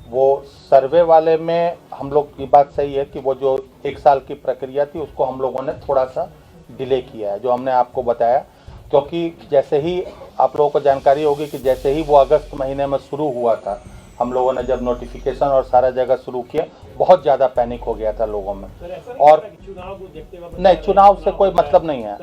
वो सर्वे वाले में हम लोग की बात सही है कि वो जो 1 साल की प्रक्रिया थी उसको हम लोगों ने थोड़ा सा डिले किया है, जो हमने आपको बताया, क्योंकि जैसे ही आप लोगों को जानकारी होगी कि जैसे ही वो अगस्त महीने में शुरू हुआ था, हम लोगों ने जब नोटिफिकेशन और सारा जगह शुरू किया, बहुत ज़्यादा पैनिक हो गया था लोगों में। और नहीं, चुनाव से कोई मतलब नहीं है।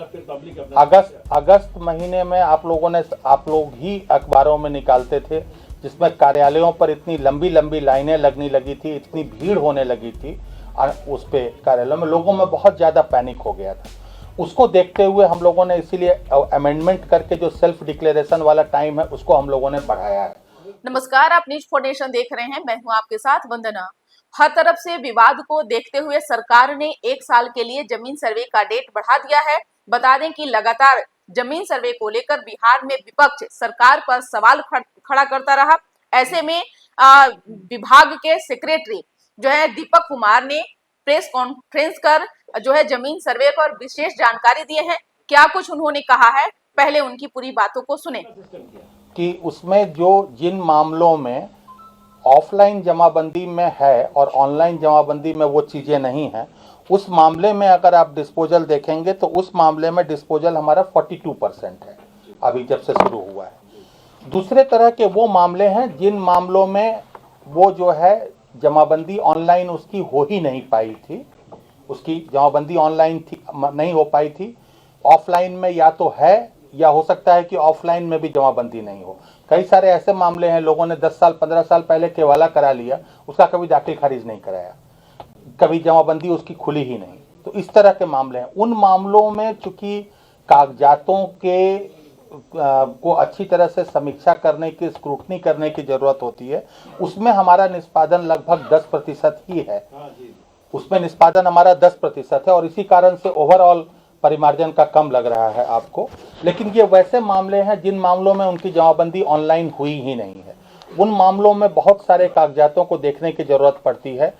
अगस्त महीने में आप लोग ही अखबारों में निकालते थे, जिसमें कार्यालयों पर इतनी लंबी लंबी लाइनें लगने लगी थी, इतनी भीड़ होने लगी थी, और उस पे कार्यालयों में लोगों में बहुत ज़्यादा पैनिक हो गया था। उसको देखते हुए हम लोगों ने इसीलिए अमेंडमेंट करके जो सेल्फ डिक्लेरेशन वाला टाइम है उसको हम लोगों ने बढ़ाया है। नमस्कार, आप न्यूज फाउंडेशन देख रहे हैं, मैं हूं आपके साथ वंदना। हर तरफ से विवाद को देखते हुए सरकार ने 1 साल के लिए जमीन सर्वे का डेट बढ़ा दिया है। बता दें कि लगातार जमीन सर्वे को लेकर बिहार में विपक्ष सरकार पर सवाल खड़ा करता रहा। ऐसे में विभाग के सेक्रेटरी जो है दीपक कुमार ने प्रेस कॉन्फ्रेंस कर जो है जमीन सर्वे पर विशेष जानकारी दिए हैं। क्या कुछ उन्होंने कहा है, पहले उनकी पूरी बातों को सुने। कि उसमें जो जिन मामलों में ऑफलाइन जमाबंदी में है और ऑनलाइन जमाबंदी में वो चीज़ें नहीं हैं, उस मामले में अगर आप डिस्पोजल देखेंगे तो उस मामले में डिस्पोजल हमारा 42% है अभी जब से शुरू हुआ है। दूसरे तरह के वो मामले हैं जिन मामलों में वो जो है जमाबंदी ऑनलाइन उसकी हो ही नहीं पाई थी, उसकी जमाबंदी ऑनलाइन थी नहीं हो पाई थी, ऑफलाइन में या तो है या हो सकता है कि ऑफलाइन में भी जमाबंदी नहीं हो। कई सारे ऐसे मामले हैं, लोगों ने 10 साल 15 साल पहले केवाला करा लिया, उसका कभी दाखिल खारिज नहीं कराया, कभी जमाबंदी उसकी खुली ही नहीं। तो इस तरह के मामले हैं। उन मामलों में चूंकि कागजातों के को अच्छी तरह से समीक्षा करने की, स्क्रूटनी करने की जरूरत होती है, उसमें हमारा निष्पादन लगभग 10% ही है। उसमें निष्पादन हमारा 10% है और इसी कारण से ओवरऑल परिमार्जन का कम लग रहा है आपको। लेकिन ये वैसे मामले हैं जिन मामलों में उनकी जमाबंदी ऑनलाइन हुई ही नहीं है। उन मामलों में बहुत सारे कागजातों को देखने की जरूरत पड़ती है।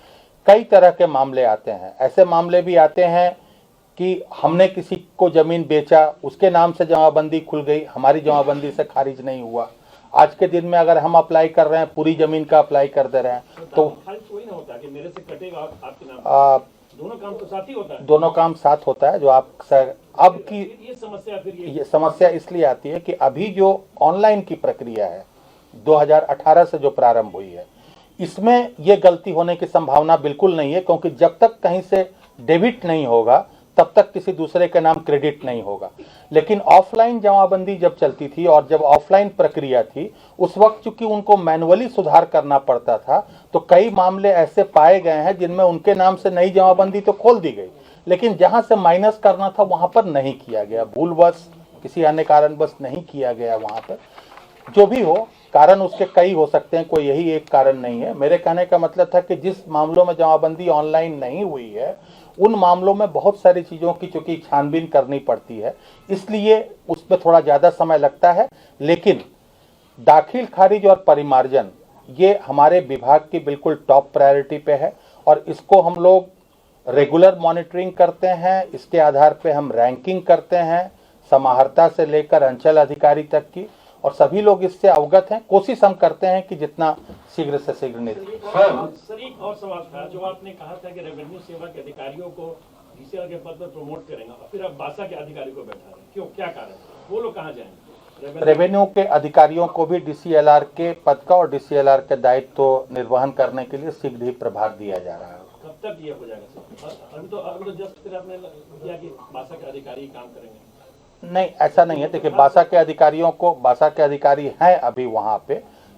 कई तरह के मामले आते हैं, ऐसे मामले भी आते हैं कि हमने किसी को जमीन बेचा, उसके नाम से जमाबंदी खुल गई, हमारी जमाबंदी से खारिज नहीं हुआ। आज के दिन में अगर हम अप्लाई कर रहे हैं, पूरी जमीन का अप्लाई कर दे रहे हैं, तो मेरे से कटेगा आपके नाम, दोनों काम तो साथ ही होता है। दोनों काम साथ होता है। जो आप अब की ये समस्या फिर ये समस्या इसलिए आती है कि अभी जो ऑनलाइन की प्रक्रिया है 2018 से जो प्रारंभ हुई है, इसमें ये गलती होने की संभावना बिल्कुल नहीं है, क्योंकि जब तक कहीं से डेबिट नहीं होगा तब तक किसी दूसरे के नाम क्रेडिट नहीं होगा। लेकिन ऑफलाइन जमाबंदी जब चलती थी और जब ऑफलाइन प्रक्रिया थी, उस वक्त चूंकि उनको मैनुअली सुधार करना पड़ता था, तो कई मामले ऐसे पाए गए हैं जिनमें उनके नाम से नई जमाबंदी तो खोल दी गई, लेकिन जहां से माइनस करना था वहां पर नहीं किया गया, भूलवश किसी अन्य कारणवश नहीं किया गया वहां पर। जो भी हो, कारण उसके कई हो सकते हैं, कोई यही एक कारण नहीं है। मेरे कहने का मतलब था कि जिस मामलों में जमाबंदी ऑनलाइन नहीं हुई है, उन मामलों में बहुत सारी चीज़ों की चूंकि छानबीन करनी पड़ती है, इसलिए उसमें थोड़ा ज़्यादा समय लगता है। लेकिन दाखिल खारिज और परिमार्जन ये हमारे विभाग की बिल्कुल टॉप प्रायोरिटी पे है और इसको हम लोग रेगुलर मॉनिटरिंग करते हैं। इसके आधार पे हम रैंकिंग करते हैं, समाहर्ता से लेकर अंचल अधिकारी तक की, और सभी लोग इससे अवगत हैं। कोशिश हम करते हैं कि जितना शीघ्र से शीघ्र सर, एक और सवाल था जो आपने कहा था कि रेवेन्यू सेवा के अधिकारियों को डीसीएलआर के पद पर प्रमोट करेंगे, फिर अब बासा के अधिकारी को बैठा रहे, क्यों, क्या कारण, वो लोग कहाँ जाएंगे? रेवेन्यू के अधिकारियों को भी डीसीएलआर के पद का और डीसीएलआर के दायित्व निर्वहन करने के लिए शीघ्र ही प्रभार दिया जा रहा है। कब तक ये हो जाएगा सर? अभी तो जस्ट फिर आपने किया कि बासा के अधिकारी काम करेंगे। नहीं, ऐसा नहीं है। देखिए, बासा के अधिकारी हैं अभी वहाँ पे,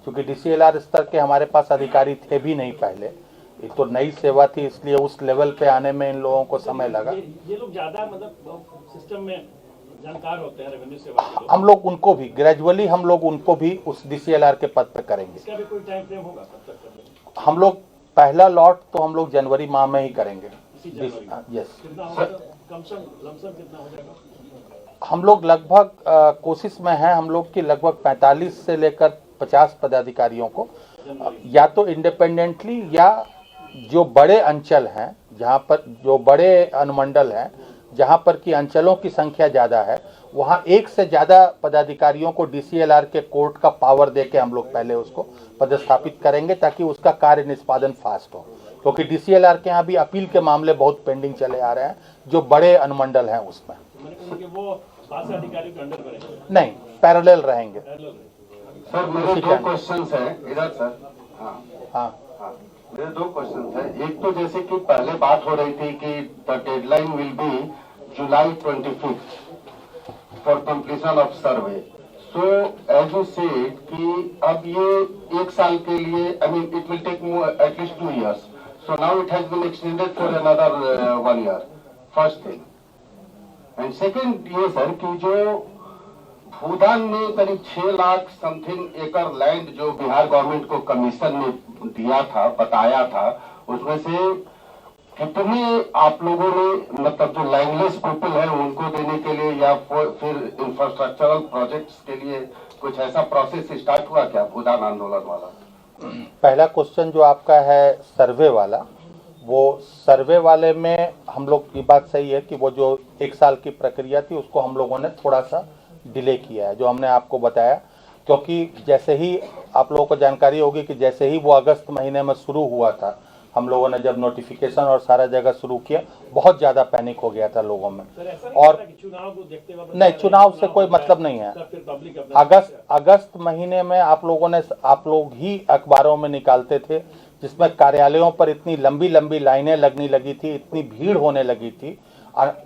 क्योंकि डीसीएलआर स्तर के हमारे पास अधिकारी थे भी नहीं पहले, ये तो नई सेवा थी, इसलिए उस लेवल पे आने में इन लोगों को समय लगा। ये लोग ज्यादा मतलब सिस्टम में जानकार होते हैं रेवेन्यू सेवा के लोग। हम लोग उनको भी ग्रेजुअली उस डीसीएलआर के पद पे करेंगे। इसका भी कोई टाइम फ्रेम होगा कब तक करेंगे? हम लोग पहला लॉट तो हम लोग जनवरी माह में ही करेंगे। यस। कितना होगा? लमसम कितना हो जाएगा? हम लोग लगभग कोशिश में हैं, हम लोग की लगभग 45 से लेकर 50 पदाधिकारियों को या तो इंडिपेंडेंटली या जो बड़े अंचल हैं, जहां पर जो बड़े अनुमंडल हैं, जहां पर की अंचलों की संख्या ज़्यादा है, वहाँ एक से ज़्यादा पदाधिकारियों को DCLR के कोर्ट का पावर दे के हम लोग पहले उसको पदस्थापित करेंगे ताकि उसका कार्य निष्पादन फास्ट हो, क्योंकि DCLR के यहाँ भी अपील के मामले बहुत पेंडिंग चले आ रहे हैं जो बड़े अनुमंडल हैं उसमें। उनके वो बासा अधिकारी के अंडर करेंगे नहीं, पैरेलल रहेंगे। सर मेरे दो क्वेश्चंस हैं इधर सर। हाँ हाँ, मेरे दो क्वेश्चंस हैं। एक तो जैसे कि पहले बात हो रही थी कि the deadline will be July 25 for completion of survey. So as you said कि अब ये एक साल के लिए, I mean it will take at least 2 years. So now it has been extended for another 1 year. First thing. And second ये sir कि जो भूदान में करीब 6 लाख समथिंग एकड़ लैंड जो बिहार गवर्नमेंट को कमीशन में दिया था, बताया था, उसमें से कितने आप लोगों ने मतलब जो लैंडलेस पीपल है उनको देने के लिए या फिर इंफ्रास्ट्रक्चरल प्रोजेक्ट्स के लिए कुछ ऐसा प्रोसेस स्टार्ट हुआ क्या भूदान आंदोलन वाला? पहला क्वेश्चन जो आपका है सर्वे वाला, वो सर्वे वाले में हम लोग की बात सही है कि वो जो 1 साल की प्रक्रिया थी उसको हम लोगों ने थोड़ा सा डिले किया है, जो हमने आपको बताया, क्योंकि जैसे ही आप लोगों को जानकारी होगी कि जैसे ही वो अगस्त महीने में शुरू हुआ था, हम लोगों ने जब नोटिफिकेशन और सारा जगह शुरू किया, बहुत ज़्यादा पैनिक हो गया था लोगों में। और चुनाव को देखते हुए नहीं, चुनाव से कोई मतलब नहीं है। अगस्त महीने में आप लोग ही अखबारों में निकालते थे, जिसमें कार्यालयों पर इतनी लंबी लंबी लाइनें लगने लगी थी, इतनी भीड़ होने लगी थी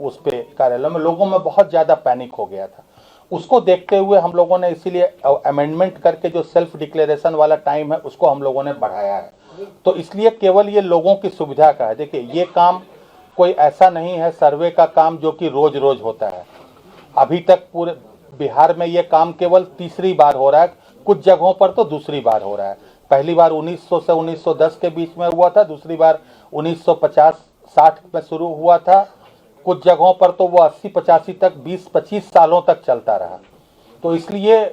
उस पे कार्यालयों में, लोगों में बहुत ज़्यादा पैनिक हो गया था। उसको देखते हुए हम लोगों ने इसीलिए अमेंडमेंट करके जो सेल्फ डिक्लेरेशन वाला टाइम है उसको हम लोगों ने बढ़ाया है। तो इसलिए केवल ये लोगों की सुविधा का है। देखिए, ये काम कोई ऐसा नहीं है सर्वे का काम जो कि रोज रोज होता है। अभी तक पूरे बिहार में ये काम केवल तीसरी बार हो रहा है, कुछ जगहों पर तो दूसरी बार हो रहा है। पहली बार 1900 से 1910 के बीच में हुआ था, दूसरी बार 1950-60 में शुरू हुआ था, कुछ जगहों पर तो वो 80-85 तक 20-25 सालों तक चलता रहा। तो इसलिए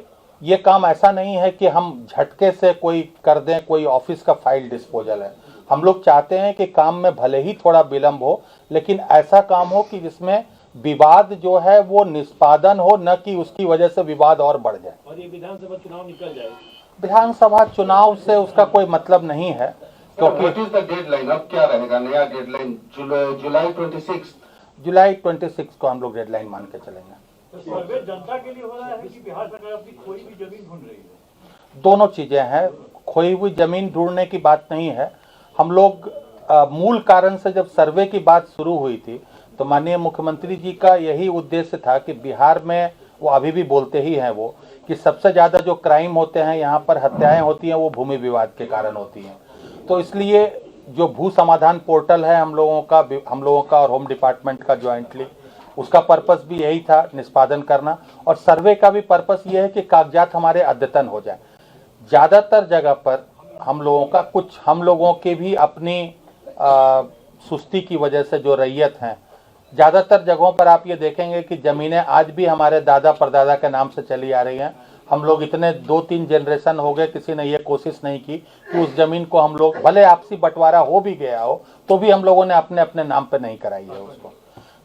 ये काम ऐसा नहीं है कि हम झटके से कोई कर दें, कोई ऑफिस का फाइल डिस्पोजल है। हम लोग चाहते हैं कि काम में भले ही थोड़ा विलंब हो, लेकिन ऐसा काम हो कि जिसमें विवाद जो है वो निष्पादन हो, न कि उसकी वजह से विवाद और बढ़ जाए। और ये विधानसभा चुनाव निकल जाए, विधानसभा चुनाव से उसका कोई मतलब नहीं है, क्योंकि व्हाट इज द डेडलाइन? अब क्या रहेगा नया डेडलाइन? जुलाई 26? जुलाई 26 को हम लोग डेडलाइन मान के चलेंगे। सर्वे जनता के लिए हो रहा है कि बिहार सरकार अपनी खोई भी जमीन ढूंढ रही है? दोनों चीजें हैं। खोई हुई जमीन ढूंढने की बात नहीं है। हम लोग मूल कारण से जब सर्वे की बात शुरू हुई थी तो माननीय मुख्यमंत्री जी का यही उद्देश्य था कि बिहार में, वो अभी भी बोलते ही हैं वो, कि सबसे ज़्यादा जो क्राइम होते हैं, यहाँ पर हत्याएं होती हैं, वो भूमि विवाद के कारण होती हैं। तो इसलिए जो भू समाधान पोर्टल है हम लोगों का और होम डिपार्टमेंट का ज्वाइंटली, उसका पर्पस भी यही था, निष्पादन करना। और सर्वे का भी पर्पस ये है कि कागजात हमारे अद्यतन हो जाए। ज़्यादातर जगह पर हम लोगों के भी अपनी सुस्ती की वजह से जो रैयत हैं, ज़्यादातर जगहों पर आप ये देखेंगे कि ज़मीनें आज भी हमारे दादा परदादा के नाम से चली आ रही हैं। हम लोग इतने 2-3 जनरेशन हो गए, किसी ने ये कोशिश नहीं की कि उस ज़मीन को हम लोग, भले आपसी बंटवारा हो भी गया हो तो भी हम लोगों ने अपने अपने नाम पे नहीं कराई है उसको।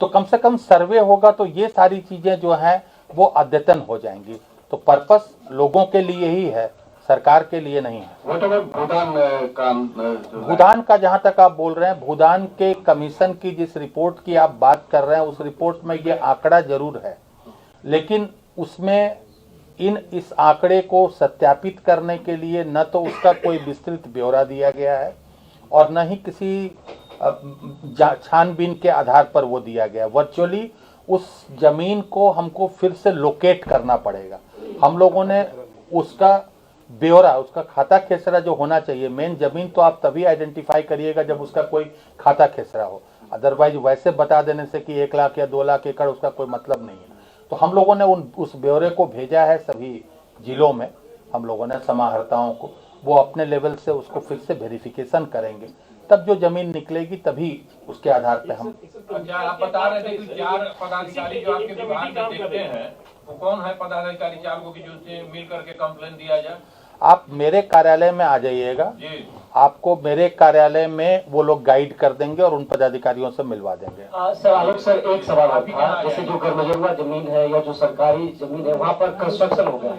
तो कम से कम सर्वे होगा तो ये सारी चीज़ें जो हैं वो अद्यतन हो जाएंगी। तो पर्पस लोगों के लिए ही है, सरकार के लिए नहीं है। What about भूदान का जहाँ तक आप बोल रहे हैं, भूदान के कमीशन की जिस रिपोर्ट की आप बात कर रहे हैं, उस रिपोर्ट में ये आंकड़ा जरूर है, लेकिन उसमें इस आंकड़े को सत्यापित करने के लिए न तो उसका कोई विस्तृत ब्यौरा दिया गया है और न ही किसी छानबीन के आधार पर वो दिया गया। वर्चुअली उस जमीन को हमको फिर से लोकेट करना पड़ेगा। हम लोगों ने उसका ब्यौरा, उसका खाता खेसरा जो होना चाहिए, मेन जमीन तो आप तभी आइडेंटिफाई करिएगा जब उसका कोई खाता खेसरा हो, अदरवाइज वैसे बता देने से कि 1 लाख या 2 लाख एकड़, उसका कोई मतलब नहीं है। तो हम लोगों ने उस ब्यौरे को भेजा है सभी जिलों में, हम लोगों ने समाहर्ताओं को, वो अपने लेवल से उसको फिर से वेरिफिकेशन करेंगे, तब जो जमीन निकलेगी तभी उसके आधार पे हम। क्या आप बता रहे थे कि 4 पदाधिकारी जो आपके विभाग में देखते हैं, वो कौन है पदाधिकारी 4 को कि जो मिल करके कंप्लेन दिया जाए? आप मेरे कार्यालय में आ जाइएगा, आपको मेरे कार्यालय में वो लोग गाइड कर देंगे और उन पदाधिकारियों से मिलवा देंगे। सर आलोक सर, एक सवाल और था, जैसे जो गरमजरुआ जमीन है या जो सरकारी जमीन है वहाँ पर कंस्ट्रक्शन हो गया,